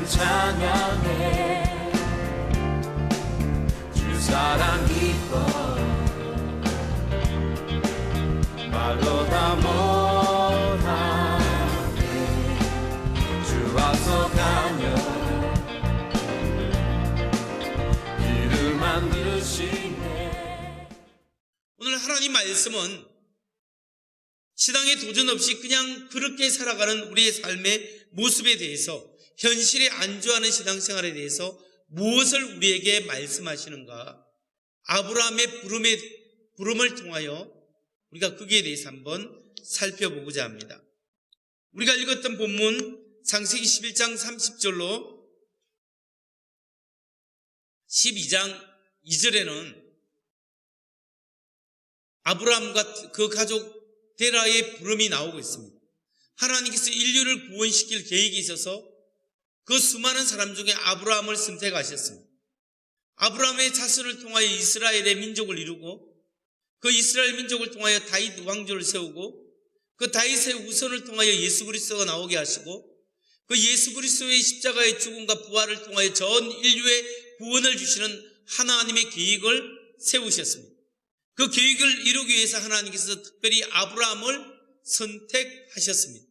찬양해 주 사랑 기뻐 말로 다 못하네 주 앞서 가며 길을 만드시네. 오늘 하나님 말씀은 신앙에 도전 없이 그냥 그렇게 살아가는 우리의 삶의 모습에 대해서, 현실에 안주하는 신앙생활에 대해서 무엇을 우리에게 말씀하시는가, 아브라함의 부름을 통하여 우리가 거기에 대해서 한번 살펴보고자 합니다. 우리가 읽었던 본문 창세기 11장 30절로 12장 2절에는 아브라함과 그 가족 데라의 부름이 나오고 있습니다. 하나님께서 인류를 구원시킬 계획이 있어서 그 수많은 사람 중에 아브라함을 선택하셨습니다. 아브라함의 자손을 통하여 이스라엘의 민족을 이루고, 그 이스라엘 민족을 통하여 다윗 왕조를 세우고, 그 다윗의 후손을 통하여 예수 그리스도가 나오게 하시고, 그 예수 그리스도의 십자가의 죽음과 부활을 통하여 전 인류의 구원을 주시는 하나님의 계획을 세우셨습니다. 그 계획을 이루기 위해서 하나님께서 특별히 아브라함을 선택하셨습니다.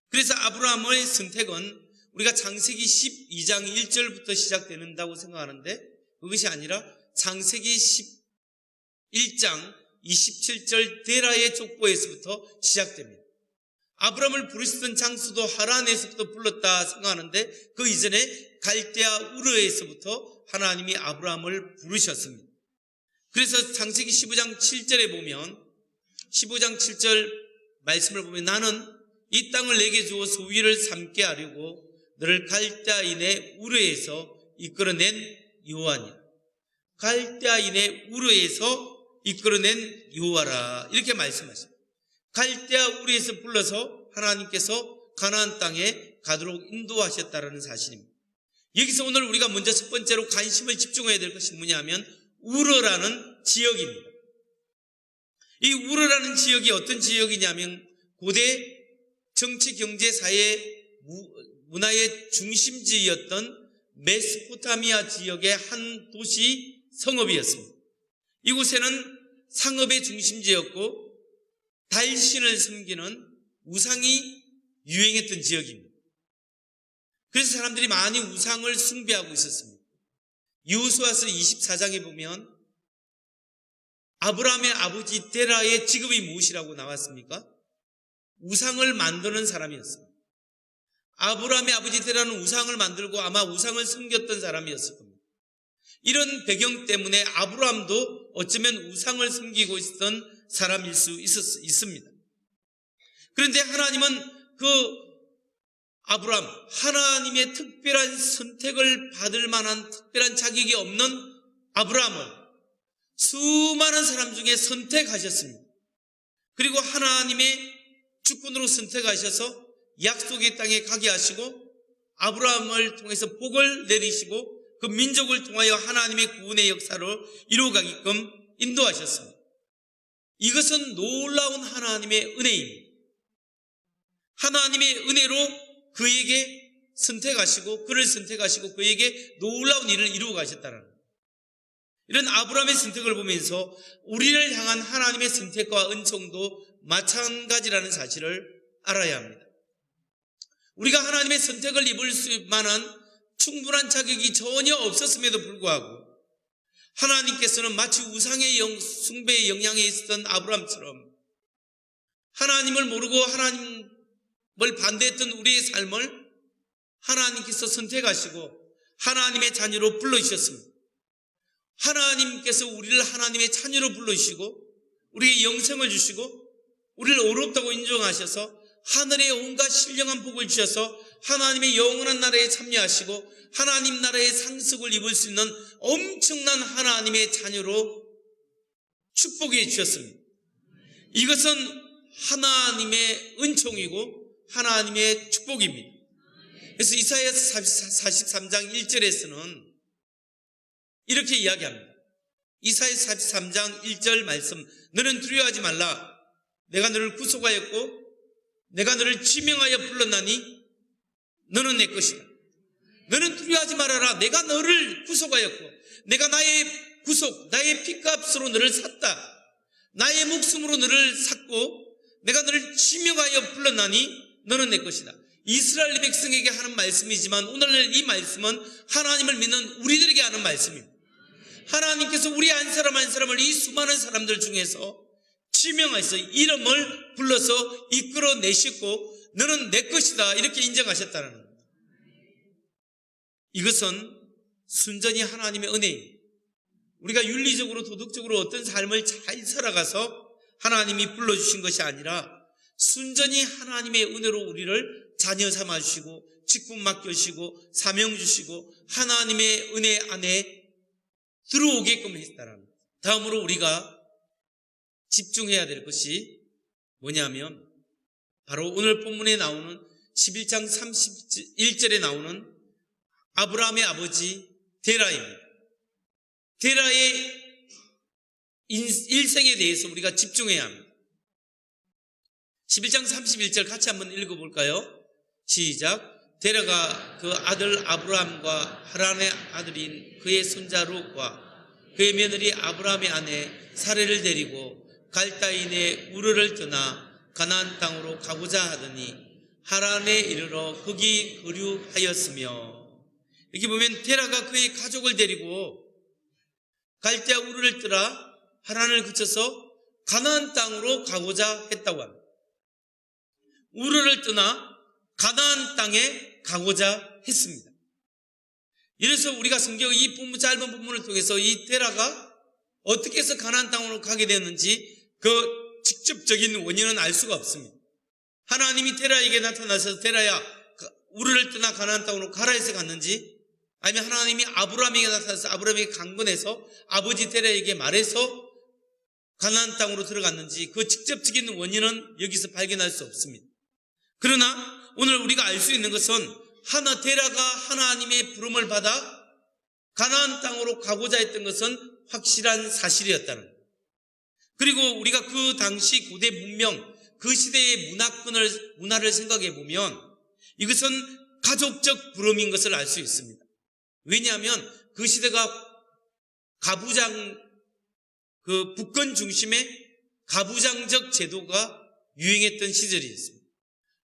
그래서 아브라함의 선택은 우리가 창세기 12장 1절부터 시작된다고 생각하는데, 그것이 아니라 창세기 11장 27절 데라의 족보에서부터 시작됩니다. 아브라함을 부르시던 장소도 하란에서부터 불렀다 생각하는데, 그 이전에 갈대아 우르에서부터 하나님이 아브라함을 부르셨습니다. 그래서 창세기 15장 7절에 보면, 15장 7절 말씀을 보면, 나는 이 땅을 내게 주어 소유를 삼게 하려고 너를 갈대아인의 우르에서 이끌어낸 여호와니라. 갈대아인의 우르에서 이끌어낸 여호와라, 이렇게 말씀하십니다. 갈대아 우르에서 불러서 하나님께서 가나안 땅에 가도록 인도하셨다는 사실입니다. 여기서 오늘 우리가 먼저 첫 번째로 관심을 집중해야 될 것이 뭐냐면 우르라는 지역입니다. 이 우르라는 지역이 어떤 지역이냐면 고대 정치, 경제, 사회, 문화의 중심지였던 메소포타미아 지역의 한 도시 성읍이었습니다. 이곳에는 상업의 중심지였고 달신을 섬기는 우상이 유행했던 지역입니다. 그래서 사람들이 많이 우상을 숭배하고 있었습니다. 여호수아서 24장에 보면 아브라함의 아버지 데라의 직업이 무엇이라고 나왔습니까? 우상을 만드는 사람이었습니다. 아브라함의 아버지 데라는 우상을 만들고 아마 우상을 섬겼던 사람이었을 겁니다. 이런 배경 때문에 아브라함도 어쩌면 우상을 섬기고 있었던 사람일 수 있습니다. 그런데 하나님은 그 아브라함, 하나님의 특별한 선택을 받을 만한 특별한 자격이 없는 아브라함을 수많은 사람 중에 선택하셨습니다. 그리고 하나님의 주권으로 선택하셔서 약속의 땅에 가게 하시고 아브라함을 통해서 복을 내리시고 그 민족을 통하여 하나님의 구원의 역사를 이루어가게끔 인도하셨습니다. 이것은 놀라운 하나님의 은혜입니다. 하나님의 은혜로 그에게 선택하시고 그를 선택하시고 그에게 놀라운 일을 이루어 가셨다는 거예요. 이런 아브라함의 선택을 보면서 우리를 향한 하나님의 선택과 은총도 마찬가지라는 사실을 알아야 합니다. 우리가 하나님의 선택을 입을 수 만한 충분한 자격이 전혀 없었음에도 불구하고 하나님께서는 마치 우상의 숭배의 영향에 있었던 아브라함처럼 하나님을 모르고 하나님을 반대했던 우리의 삶을 하나님께서 선택하시고 하나님의 자녀로 불러주셨습니다. 하나님께서 우리를 하나님의 자녀로 불러주시고 우리에게 영생을 주시고 우리를 어렵다고 인정하셔서 하늘의 온갖 신령한 복을 주셔서 하나님의 영원한 나라에 참여하시고 하나님 나라의 상속을 입을 수 있는 엄청난 하나님의 자녀로 축복해 주셨습니다. 이것은 하나님의 은총이고 하나님의 축복입니다. 그래서 이사야서 43장 1절에서는 이렇게 이야기합니다. 이사야 43장 1절 말씀, 너는 두려워하지 말라. 내가 너를 구속하였고 내가 너를 지명하여 불렀나니 너는 내 것이다. 너는 두려워하지 말아라. 내가 너를 구속하였고 내가 나의 구속, 나의 핏값으로 너를 샀다. 나의 목숨으로 너를 샀고 내가 너를 지명하여 불렀나니 너는 내 것이다. 이스라엘 백성에게 하는 말씀이지만 오늘 이 말씀은 하나님을 믿는 우리들에게 하는 말씀입니다. 하나님께서 우리 한 사람 한 사람을 이 수많은 사람들 중에서 지명해서 이름을 불러서 이끌어내셨고 너는 내 것이다 이렇게 인정하셨다는 겁니다. 이것은 순전히 하나님의 은혜입니다. 우리가 윤리적으로 도덕적으로 어떤 삶을 잘 살아가서 하나님이 불러주신 것이 아니라 순전히 하나님의 은혜로 우리를 자녀 삼아주시고 직분 맡겨주시고 사명 주시고 하나님의 은혜 안에 들어오게끔 했다는 겁니다. 다음으로 우리가 집중해야 될 것이 뭐냐면 바로 오늘 본문에 나오는 11장 31절에 나오는 아브라함의 아버지 데라입니다. 데라의 일생에 대해서 우리가 집중해야 합니다. 11장 31절 같이 한번 읽어볼까요? 시작. 데라가 그 아들 아브라함과 하란의 아들인 그의 손자 롯과 그의 며느리 아브라함의 아내 사레를 데리고 갈다인의 우르를 떠나 가나안 땅으로 가고자 하더니 하란에 이르러 거기 거류하였으며, 이렇게 보면 데라가 그의 가족을 데리고 갈대아 우르를 떠나 하란을 거쳐서 가나안 땅으로 가고자 했다고 합니다. 우르를 떠나 가나안 땅에 가고자 했습니다. 이래서 우리가 성경 이 짧은 본문을 통해서 이 데라가 어떻게 해서 가나안 땅으로 가게 되었는지 그 직접적인 원인은 알 수가 없습니다. 하나님이 데라에게 나타나서 데라야 우르를 떠나 가나안 땅으로 가라 해서 갔는지, 아니면 하나님이 아브라함에게 나타나서 아브라함에게 강권해서 아버지 데라에게 말해서 가나안 땅으로 들어갔는지 그 직접적인 원인은 여기서 발견할 수 없습니다. 그러나 오늘 우리가 알 수 있는 것은 데라가 하나님의 부름을 받아 가나안 땅으로 가고자 했던 것은 확실한 사실이었다는 거예요. 그리고 우리가 그 당시 고대 문명, 그 시대의 문화를 생각해 보면 이것은 가족적 부름인 것을 알 수 있습니다. 왜냐하면 그 시대가 북권 중심의 가부장적 제도가 유행했던 시절이었습니다.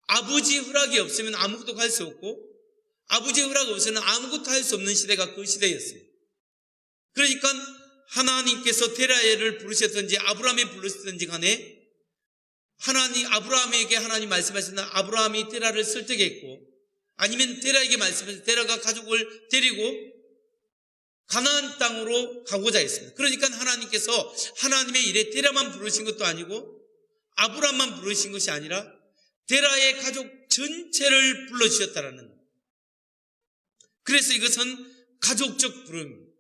아버지 허락이 없으면 아무것도 갈 수 없고 아버지 허락 없으면 아무것도 할 수 없는 시대가 그 시대였습니다. 그러니까 하나님께서 데라를 부르셨든지 아브라함이 부르셨든지 간에 아브라함에게 하나님 말씀하셨나 아브라함이 데라를 설득했고, 아니면 데라에게 말씀하셔서 데라가 가족을 데리고 가나안 땅으로 가고자 했습니다. 그러니까 하나님께서 하나님의 일에 데라만 부르신 것도 아니고 아브라함만 부르신 것이 아니라 데라의 가족 전체를 불러주셨다는 거예요. 그래서 이것은 가족적 부름입니다.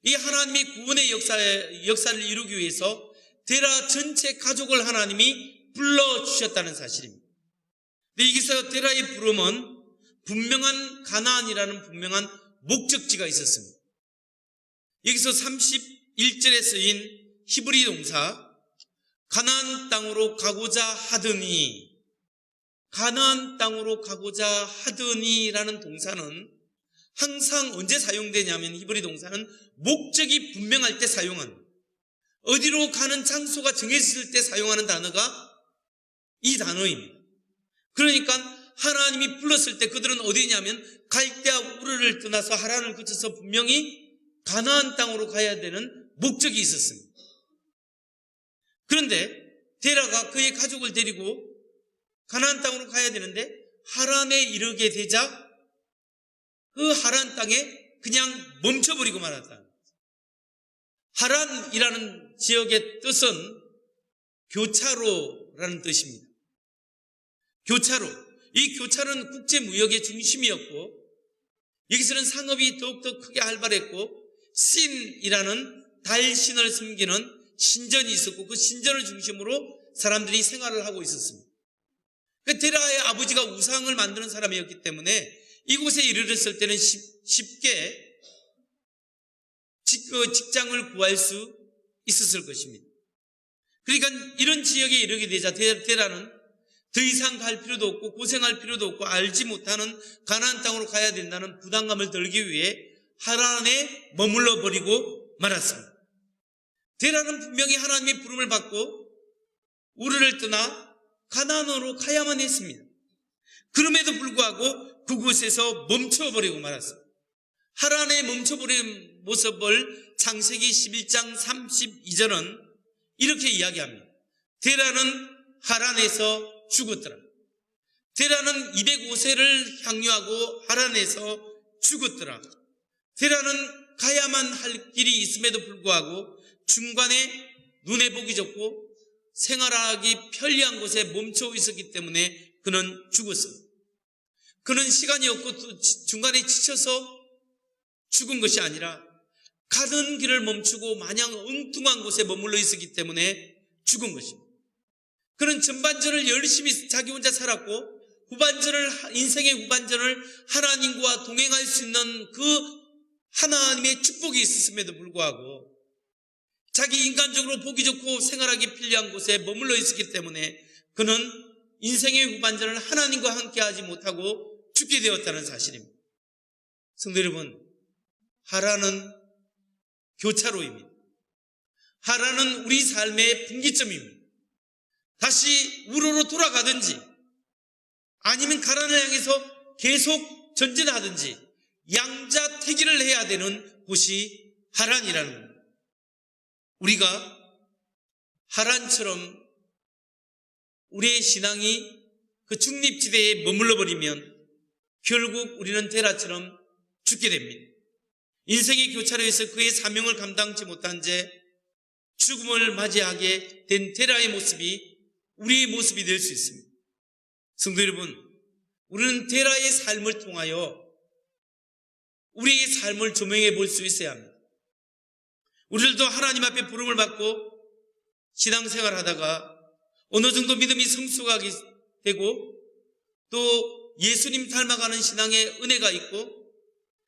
이 하나님의 구원의 역사를 이루기 위해서 데라 전체 가족을 하나님이 불러주셨다는 사실입니다. 근데 여기서 데라의 부름은 분명한 가나안이라는 분명한 목적지가 있었습니다. 여기서 31절에 쓰인 히브리 동사 가나안 땅으로 가고자 하더니, 가나안 땅으로 가고자 하더니라는 동사는 항상 언제 사용되냐면 히브리 동사는 목적이 분명할 때 사용하는, 어디로 가는 장소가 정해졌을 때 사용하는 단어가 이 단어입니다. 그러니까 하나님이 불렀을 때 그들은 어디냐면 갈대아 우르를 떠나서 하란을 거쳐서 분명히 가나안 땅으로 가야 되는 목적이 있었습니다. 그런데 데라가 그의 가족을 데리고 가나안 땅으로 가야 되는데 하란에 이르게 되자 그 하란 땅에 그냥 멈춰버리고 말았다. 하란이라는 지역의 뜻은 교차로라는 뜻입니다. 교차로. 이 교차로는 국제무역의 중심이었고 여기서는 상업이 더욱더 크게 활발했고 신이라는 달신을 섬기는 신전이 있었고 그 신전을 중심으로 사람들이 생활을 하고 있었습니다. 데라의 아버지가 우상을 만드는 사람이었기 때문에 이곳에 이르렀을 때는 쉽게 직장을 구할 수 있었을 것입니다. 그러니까 이런 지역에 이르게 되자 데라는 더 이상 갈 필요도 없고 고생할 필요도 없고 알지 못하는 가나안 땅으로 가야 된다는 부담감을 덜기 위해 하란에 머물러 버리고 말았습니다. 데라는 분명히 하나님의 부름을 받고 우르를 떠나 가나안으로 가야만 했습니다. 그럼에도 불구하고 그곳에서 멈춰버리고 말았습니다. 하란에 멈춰버린 모습을 창세기 11장 32절은 이렇게 이야기합니다. 데라는 하란에서 죽었더라. 데라는 205세를 향유하고 하란에서 죽었더라. 데라는 가야만 할 길이 있음에도 불구하고 중간에 눈에 보기 좋고 생활하기 편리한 곳에 멈춰 있었기 때문에 그는 죽었습니다. 그는 시간이 없고 또 중간에 지쳐서 죽은 것이 아니라 가던 길을 멈추고 마냥 엉뚱한 곳에 머물러 있었기 때문에 죽은 것입니다. 그는 전반전을 열심히 자기 혼자 살았고 인생의 후반전을 하나님과 동행할 수 있는 그 하나님의 축복이 있었음에도 불구하고 자기 인간적으로 보기 좋고 생활하기 편리한 곳에 머물러 있었기 때문에 그는 인생의 후반전을 하나님과 함께 하지 못하고 죽게 되었다는 사실입니다. 성도 여러분, 하란은 교차로입니다. 하란은 우리 삶의 분기점입니다. 다시 우르로 돌아가든지 아니면 가나안을 향해서 계속 전진하든지 양자택일을 해야 되는 곳이 하란이라는 겁니다. 우리가 하란처럼 우리의 신앙이 그 중립지대에 머물러 버리면 결국 우리는 데라처럼 죽게 됩니다. 인생의 교차로에서 그의 사명을 감당치 못한 채 죽음을 맞이하게 된 데라의 모습이 우리의 모습이 될 수 있습니다. 성도 여러분, 우리는 데라의 삶을 통하여 우리의 삶을 조명해 볼 수 있어야 합니다. 우리들도 하나님 앞에 부름을 받고 신앙생활 하다가 어느 정도 믿음이 성숙하게 되고 또 예수님 닮아가는 신앙의 은혜가 있고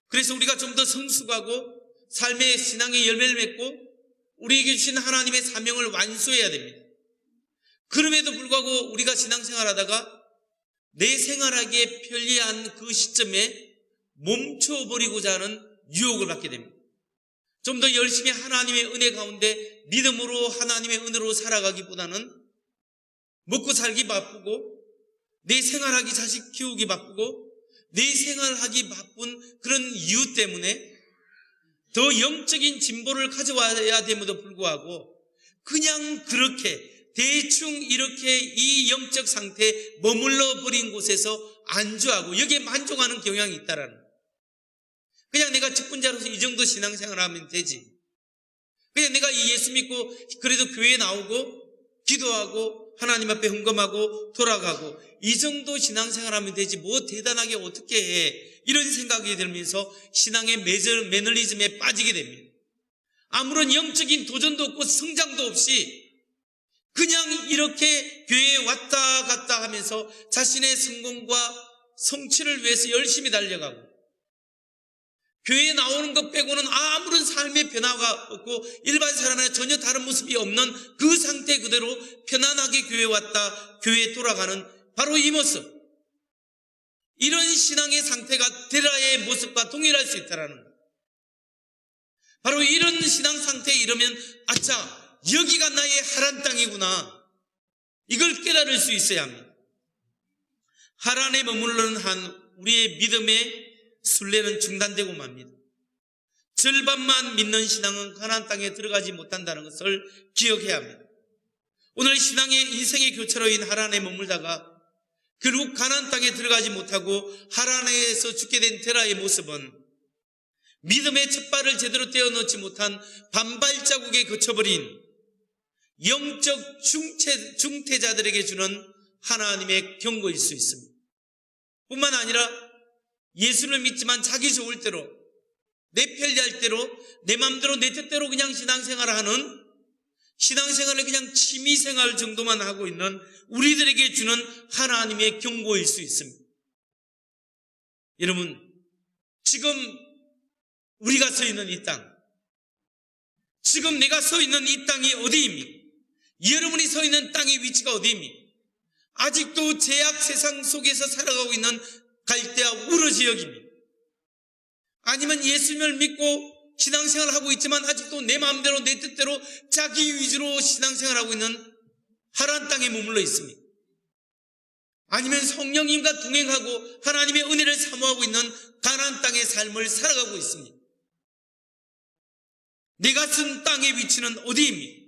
그래서 우리가 좀 더 성숙하고 삶의 신앙의 열매를 맺고 우리에게 주신 하나님의 사명을 완수해야 됩니다. 그럼에도 불구하고 우리가 신앙생활 하다가 내 생활하기에 편리한 그 시점에 멈춰버리고자 하는 유혹을 받게 됩니다. 좀 더 열심히 하나님의 은혜 가운데 믿음으로 하나님의 은혜로 살아가기보다는 먹고 살기 바쁘고 내 생활하기 자식 키우기 바쁘고 내 생활하기 바쁜 그런 이유 때문에 더 영적인 진보를 가져와야 됨에도 불구하고 그냥 그렇게 대충 이렇게 이 영적 상태에 머물러 버린 곳에서 안주하고 여기에 만족하는 경향이 있다라는 거예요. 그냥 내가 직분자로서 이 정도 신앙생활을 하면 되지. 그냥 내가 이 예수 믿고 그래도 교회에 나오고 기도하고 하나님 앞에 헌금하고 돌아가고 이 정도 신앙생활 하면 되지 뭐 대단하게 어떻게 해. 이런 생각이 들면서 신앙의 매너리즘에 빠지게 됩니다. 아무런 영적인 도전도 없고 성장도 없이 그냥 이렇게 교회에 왔다 갔다 하면서 자신의 성공과 성취를 위해서 열심히 달려가고 교회에 나오는 것 빼고는 아무런 삶의 변화가 없고 일반 사람과 전혀 다른 모습이 없는 그 상태 그대로 편안하게 교회에 왔다 교회에 돌아가는 바로 이 모습, 이런 신앙의 상태가 데라의 모습과 동일할 수 있다는 거예요. 바로 이런 신앙 상태에 이르면 아차, 여기가 나의 하란 땅이구나, 이걸 깨달을 수 있어야 합니다. 하란에 머무르는 한 우리의 믿음의 순례는 중단되고 맙니다. 절반만 믿는 신앙은 가나안 땅에 들어가지 못한다는 것을 기억해야 합니다. 오늘 신앙의 인생의 교차로인 하란에 머물다가 결국 가나안 땅에 들어가지 못하고 하란에서 죽게 된 데라의 모습은 믿음의 첫 발을 제대로 떼어놓지 못한 반발자국에 거쳐버린 영적 중태자들에게 주는 하나님의 경고일 수 있습니다. 뿐만 아니라 예수를 믿지만 자기 좋을 대로 내 편리할 대로 내 마음대로 내 뜻대로 그냥 신앙생활을 하는, 신앙생활을 그냥 취미생활 정도만 하고 있는 우리들에게 주는 하나님의 경고일 수 있습니다. 여러분, 지금 우리가 서 있는 이 땅, 지금 내가 서 있는 이 땅이 어디입니까? 여러분이 서 있는 땅의 위치가 어디입니까? 아직도 제약 세상 속에서 살아가고 있는 갈대아 우르 지역입니다. 아니면 예수님을 믿고 신앙생활을 하고 있지만 아직도 내 마음대로 내 뜻대로 자기 위주로 신앙생활을 하고 있는 하란 땅에 머물러 있습니다. 아니면 성령님과 동행하고 하나님의 은혜를 사모하고 있는 가나안 땅의 삶을 살아가고 있습니다. 내가 쓴 땅의 위치는 어디입니까?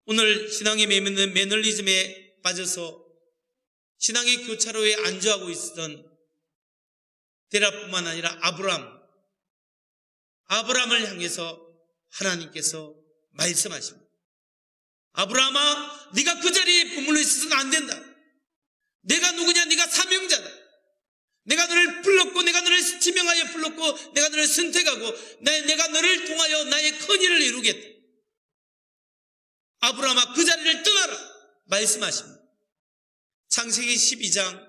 오늘 신앙의 매너리즘에 빠져서 신앙의 교차로에 안주하고 있었던 데라뿐만 아니라 아브라함을 향해서 하나님께서 말씀하십니다. 아브라함아, 네가 그 자리에 머물러 있어서는 안 된다. 내가 누구냐? 네가 사명자다. 내가 너를 불렀고 내가 너를 지명하여 불렀고 내가 너를 선택하고 내가 너를 통하여 나의 큰 일을 이루겠다. 아브라함아, 그 자리를 떠나라 말씀하십니다. 창세기 12장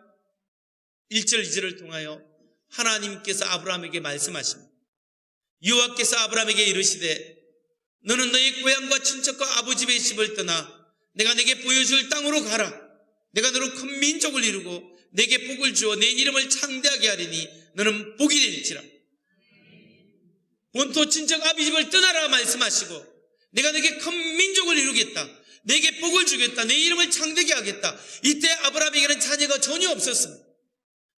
1절 2절을 통하여 하나님께서 아브라함에게 말씀하십니다. 여호와께서 아브라함에게 이르시되 너는 너의 고향과 친척과 아버지 집의 집을 떠나 내가 내게 보여줄 땅으로 가라. 내가 너로 큰 민족을 이루고 내게 복을 주어 내 이름을 창대하게 하리니 너는 복이 될지라. 본토 친척 아비 집을 떠나라 말씀하시고 내가 내게 큰 민족을 이루겠다. 내게 복을 주겠다. 내 이름을 창대하게 하겠다. 이때 아브라함에게는 자녀가 전혀 없었습니다.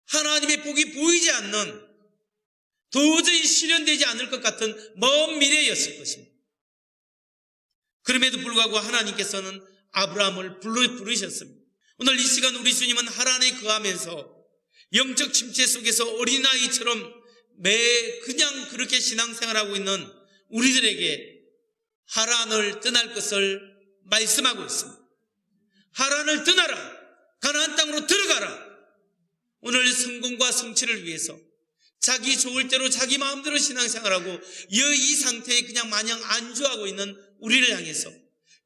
하나님의 복이 보이지 않는, 도저히 실현되지 않을 것 같은 먼 미래였을 것입니다. 그럼에도 불구하고 하나님께서는 아브라함을 부르셨습니다. 오늘 이 시간 우리 주님은 하란에 거하면서 영적 침체 속에서 어린아이처럼 그냥 그렇게 신앙생활하고 있는 우리들에게 하란을 떠날 것을 말씀하고 있습니다. 하란을 떠나라. 가나안 땅으로 들어가라. 오늘 성공과 성취를 위해서 자기 좋을 대로 자기 마음대로 신앙생활하고 이 상태에 그냥 마냥 안주하고 있는 우리를 향해서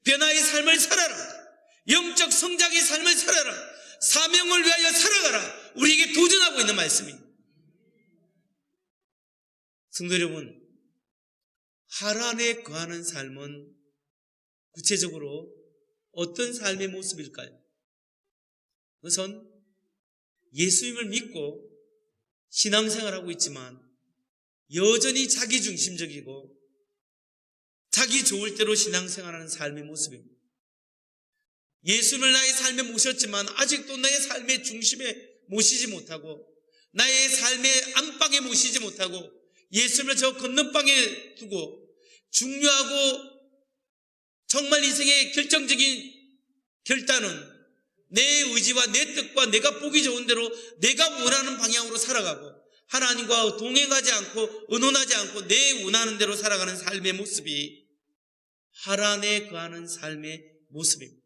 변화의 삶을 살아라. 영적 성장의 삶을 살아라. 사명을 위하여 살아가라. 우리에게 도전하고 있는 말씀입니다. 성도 여러분, 하란에 거하는 삶은 구체적으로 어떤 삶의 모습일까요? 우선 예수님을 믿고 신앙생활하고 있지만 여전히 자기중심적이고 자기 좋을 대로 신앙생활하는 삶의 모습입니다. 예수님을 나의 삶에 모셨지만 아직도 나의 삶의 중심에 모시지 못하고 나의 삶의 안방에 모시지 못하고 예수님을 저 건너방에 두고 중요하고 정말 인생의 결정적인 결단은 내 의지와 내 뜻과 내가 보기 좋은 대로 내가 원하는 방향으로 살아가고 하나님과 동행하지 않고 의논하지 않고 내 원하는 대로 살아가는 삶의 모습이 하란에 거하는 삶의 모습입니다.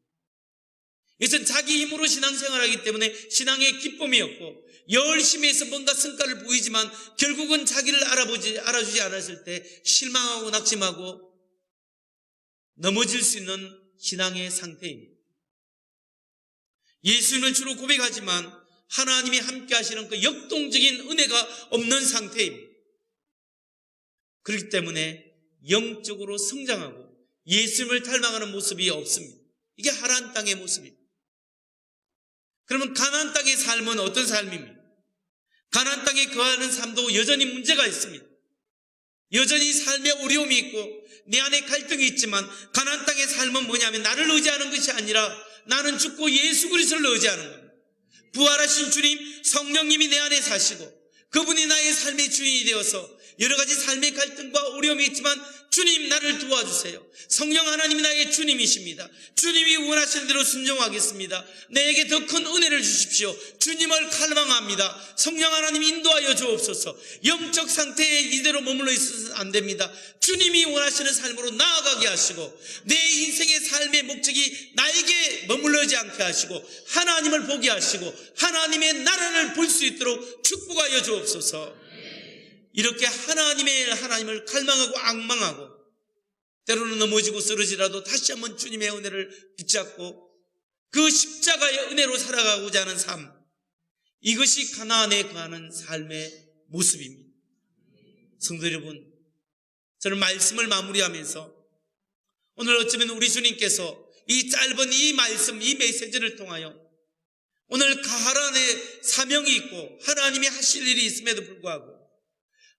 이것은 자기 힘으로 신앙생활하기 때문에 신앙의 기쁨이 없고 열심히 해서 뭔가 성과를 보이지만 결국은 자기를 알아주지 않았을 때 실망하고 낙심하고 넘어질 수 있는 신앙의 상태입니다. 예수님을 주로 고백하지만 하나님이 함께 하시는 그 역동적인 은혜가 없는 상태입니다. 그렇기 때문에 영적으로 성장하고 예수님을 닮아가는 모습이 없습니다. 이게 하란 땅의 모습입니다. 그러면 가나안 땅의 삶은 어떤 삶입니까? 가나안 땅에 거하는 삶도 여전히 문제가 있습니다. 여전히 삶에 어려움이 있고 내 안에 갈등이 있지만 가나안 땅의 삶은 뭐냐면 나를 의지하는 것이 아니라 나는 죽고 예수 그리스도를 의지하는 겁니다. 부활하신 주님, 성령님이 내 안에 사시고 그분이 나의 삶의 주인이 되어서 여러 가지 삶의 갈등과 어려움이 있지만 주님 나를 도와주세요. 성령 하나님이 나의 주님이십니다. 주님이 원하시는 대로 순종하겠습니다. 내게 더 큰 은혜를 주십시오. 주님을 갈망합니다. 성령 하나님 인도하여 주옵소서. 영적 상태에 이대로 머물러 있어서는 안 됩니다. 주님이 원하시는 삶으로 나아가게 하시고 내 인생의 삶의 목적이 나에게 머물러지 않게 하시고 하나님을 보게 하시고 하나님의 나라를 볼 수 있도록 축복하여 주옵소서. 이렇게 하나님을 갈망하고 앙망하고 때로는 넘어지고 쓰러지라도 다시 한번 주님의 은혜를 붙잡고 그 십자가의 은혜로 살아가고자 하는 삶, 이것이 가나안에 거하는 삶의 모습입니다. 성도 여러분, 저는 말씀을 마무리하면서 오늘 어쩌면 우리 주님께서 이 짧은 이 말씀, 이 메시지를 통하여 오늘 하란의 사명이 있고 하나님이 하실 일이 있음에도 불구하고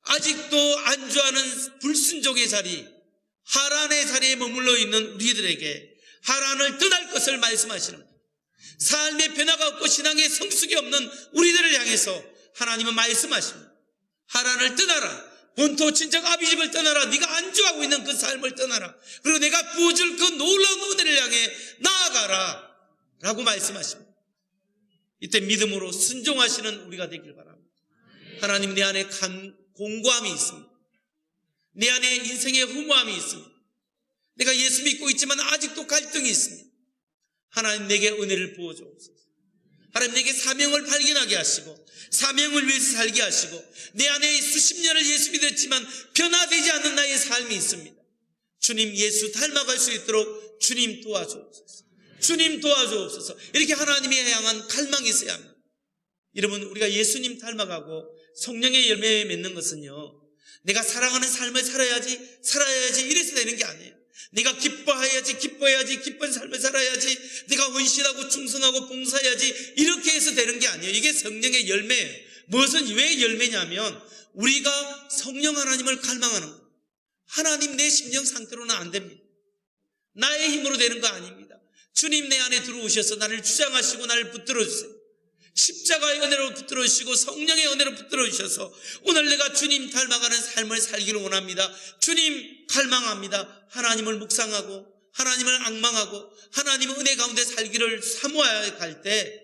아직도 안주하는 불순종의 자리, 하란의 자리에 머물러 있는 우리들에게 하란을 떠날 것을 말씀하시는, 삶의 변화가 없고 신앙의 성숙이 없는 우리들을 향해서 하나님은 말씀하십니다. 하란을 떠나라. 본토 친척 아비집을 떠나라. 네가 안주하고 있는 그 삶을 떠나라. 그리고 내가 부어줄 그 놀라운 은혜를 향해 나아가라 라고 말씀하십니다. 이때 믿음으로 순종하시는 우리가 되길 바랍니다. 하나님, 내 안에 공고함이 있습니다. 내 안에 인생의 허무함이 있습니다. 내가 예수 믿고 있지만 아직도 갈등이 있습니다. 하나님, 내게 은혜를 부어주옵소서. 하나님, 내게 사명을 발견하게 하시고 사명을 위해서 살게 하시고 내 안에 수십 년을 예수 믿었지만 변화되지 않는 나의 삶이 있습니다. 주님, 예수 닮아갈 수 있도록 주님 도와주옵소서. 주님 도와주옵소서. 이렇게 하나님에 향한 갈망이 있어야 합니다. 여러분, 우리가 예수님 닮아가고 성령의 열매 맺는 것은요, 내가 사랑하는 삶을 살아야지 이래서 되는 게 아니에요. 내가 기뻐해야지 기쁜 삶을 살아야지, 내가 헌신하고 충성하고 봉사해야지 이렇게 해서 되는 게 아니에요. 이게 성령의 열매예요. 무엇은 왜 열매냐면 우리가 성령 하나님을 갈망하는 거예요. 하나님, 내 심령 상태로는 안 됩니다. 나의 힘으로 되는 거 아닙니다. 주님, 내 안에 들어오셔서 나를 주장하시고 나를 붙들어 주세요. 십자가의 은혜로 붙들어 주시고 성령의 은혜로 붙들어 주셔서 오늘 내가 주님 닮아가는 삶을 살기를 원합니다. 주님 갈망합니다. 하나님을 묵상하고 하나님을 앙망하고 하나님의 은혜 가운데 살기를 사모해야 할 때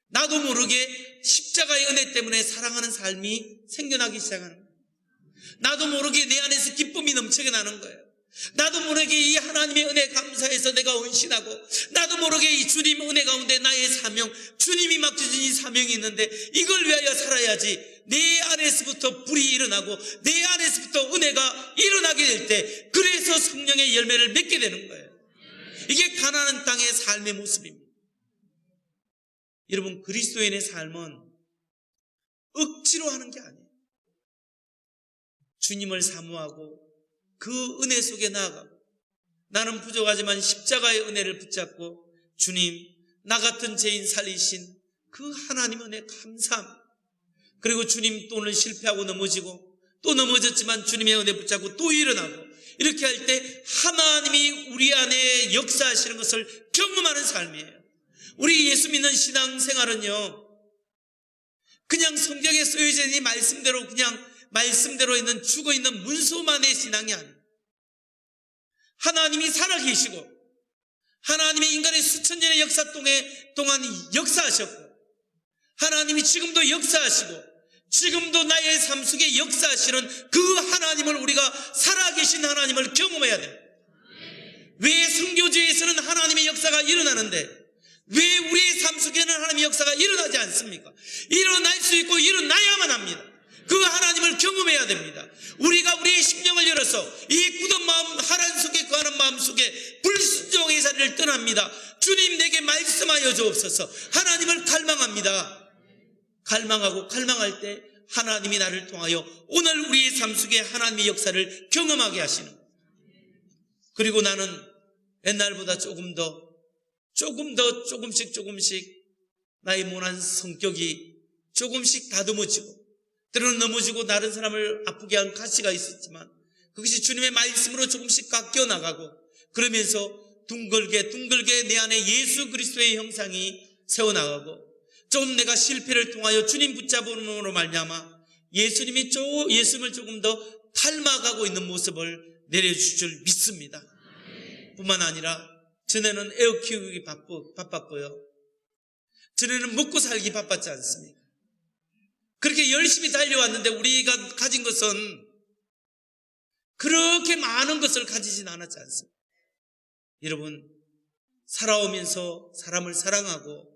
나도 모르게 십자가의 은혜 때문에 사랑하는 삶이 생겨나기 시작하는 거예요. 나도 모르게 내 안에서 기쁨이 넘치게 나는 거예요. 나도 모르게 이 하나님의 은혜 감사해서 내가 헌신하고, 나도 모르게 이 주님 은혜 가운데 나의 사명, 주님이 맡겨준 이 사명이 있는데 이걸 위하여 살아야지, 내 안에서부터 불이 일어나고 내 안에서부터 은혜가 일어나게 될 때, 그래서 성령의 열매를 맺게 되는 거예요. 이게 가나안 땅의 삶의 모습입니다. 여러분, 그리스도인의 삶은 억지로 하는 게 아니에요. 주님을 사모하고 그 은혜 속에 나아가고, 나는 부족하지만 십자가의 은혜를 붙잡고 주님, 나 같은 죄인 살리신 그 하나님 은혜 감사합니다. 그리고 주님, 또 오늘 실패하고 넘어지고 또 넘어졌지만 주님의 은혜 붙잡고 또 일어나고, 이렇게 할 때 하나님이 우리 안에 역사하시는 것을 경험하는 삶이에요. 우리 예수 믿는 신앙생활은요, 그냥 성경에 쓰여져 있는 말씀대로 그냥 말씀대로 있는 죽어있는 문서만의 신앙이 아니에요. 하나님이 살아계시고 하나님의 인간의 수천 년의 역사 동안 역사하셨고, 하나님이 지금도 역사하시고 지금도 나의 삶 속에 역사하시는 그 하나님을, 우리가 살아계신 하나님을 경험해야 돼요. 왜 선교지에서는 하나님의 역사가 일어나는데 왜 우리의 삶 속에는 하나님의 역사가 일어나지 않습니까? 일어날 수 있고 일어나야만 합니다. 그 하나님을 경험해야 됩니다. 우리가 우리의 심령을 열어서 이 굳은 마음, 하란 속에 거하는 마음 속에 불순종의 자리를 떠납니다. 주님, 내게 말씀하여 주옵소서. 하나님을 갈망합니다. 갈망할 때 하나님이 나를 통하여 오늘 우리의 삶 속에 하나님의 역사를 경험하게 하시는 거예요. 그리고 나는 옛날보다 조금씩 나의 모난 성격이 조금씩 다듬어지고, 때로는 넘어지고 다른 사람을 아프게 한 가시가 있었지만 그것이 주님의 말씀으로 조금씩 깎여 나가고, 그러면서 둥글게 내 안에 예수 그리스도의 형상이 세워나가고, 좀 내가 실패를 통하여 주님 붙잡음으로 말미암아 예수님을 조금 더 닮아가고 있는 모습을 내려주실 줄 믿습니다. 뿐만 아니라 전에는 애 키우기 바빴고요, 전에는 먹고 살기 바빴지 않습니까? 그렇게 열심히 달려왔는데 우리가 가진 것은 그렇게 많은 것을 가지진 않았지 않습니까? 여러분, 살아오면서 사람을 사랑하고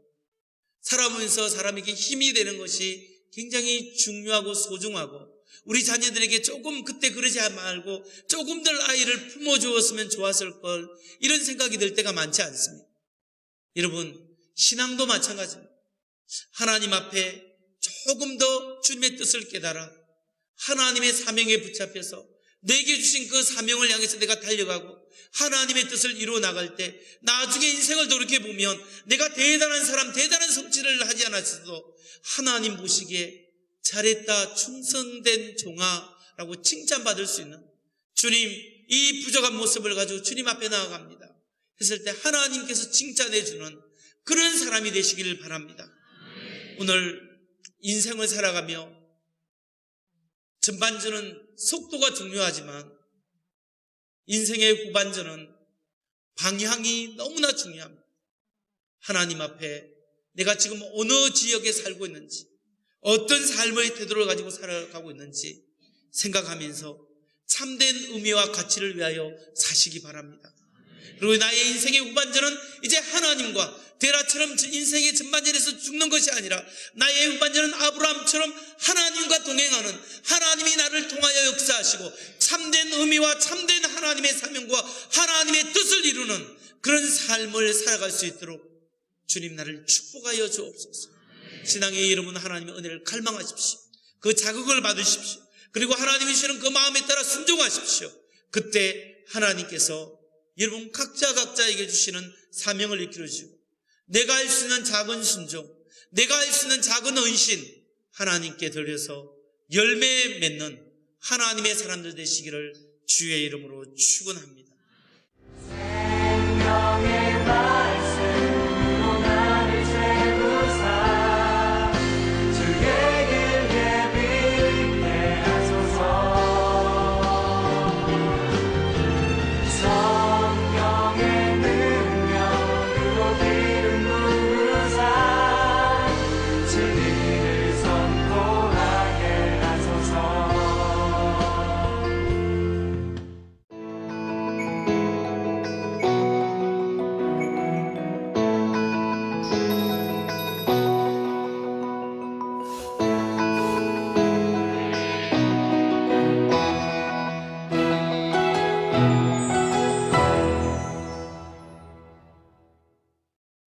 살아오면서 사람에게 힘이 되는 것이 굉장히 중요하고 소중하고, 우리 자녀들에게 조금 그때 그러지 말고 조금 덜 아이를 품어주었으면 좋았을 걸, 이런 생각이 들 때가 많지 않습니까? 여러분, 신앙도 마찬가지입니다. 하나님 앞에 조금 더 주님의 뜻을 깨달아 하나님의 사명에 붙잡혀서 내게 주신 그 사명을 향해서 내가 달려가고 하나님의 뜻을 이루어 나갈 때 나중에 인생을 돌이켜보면 내가 대단한 사람, 대단한 성취를 하지 않았어도 하나님 보시기에 잘했다, 충성된 종아라고 칭찬받을 수 있는, 주님, 이 부족한 모습을 가지고 주님 앞에 나아갑니다 했을 때 하나님께서 칭찬해 주는 그런 사람이 되시기를 바랍니다. 오늘 인생을 살아가며 전반전은 속도가 중요하지만 인생의 후반전은 방향이 너무나 중요합니다. 하나님 앞에 내가 지금 어느 지역에 살고 있는지, 어떤 삶의 태도를 가지고 살아가고 있는지 생각하면서 참된 의미와 가치를 위하여 사시기 바랍니다. 그리고 나의 인생의 후반전은 이제 하나님과 데라처럼 인생의 전반전에서 죽는 것이 아니라 나의 후반전은 아브라함처럼 하나님과 동행하는, 하나님이 나를 통하여 역사하시고 참된 의미와 참된 하나님의 사명과 하나님의 뜻을 이루는 그런 삶을 살아갈 수 있도록 주님 나를 축복하여 주옵소서. 신앙의 이름은 하나님의 은혜를 갈망하십시오. 그 자극을 받으십시오. 그리고 하나님이 주시는 그 마음에 따라 순종하십시오. 그때 하나님께서 여러분 각자에게 주시는 사명을 이끌어주고 내가 할 수 있는 작은 순종, 내가 할 수 있는 작은 헌신 하나님께 돌려서 열매 맺는 하나님의 사람들 되시기를 주의 이름으로 축원합니다.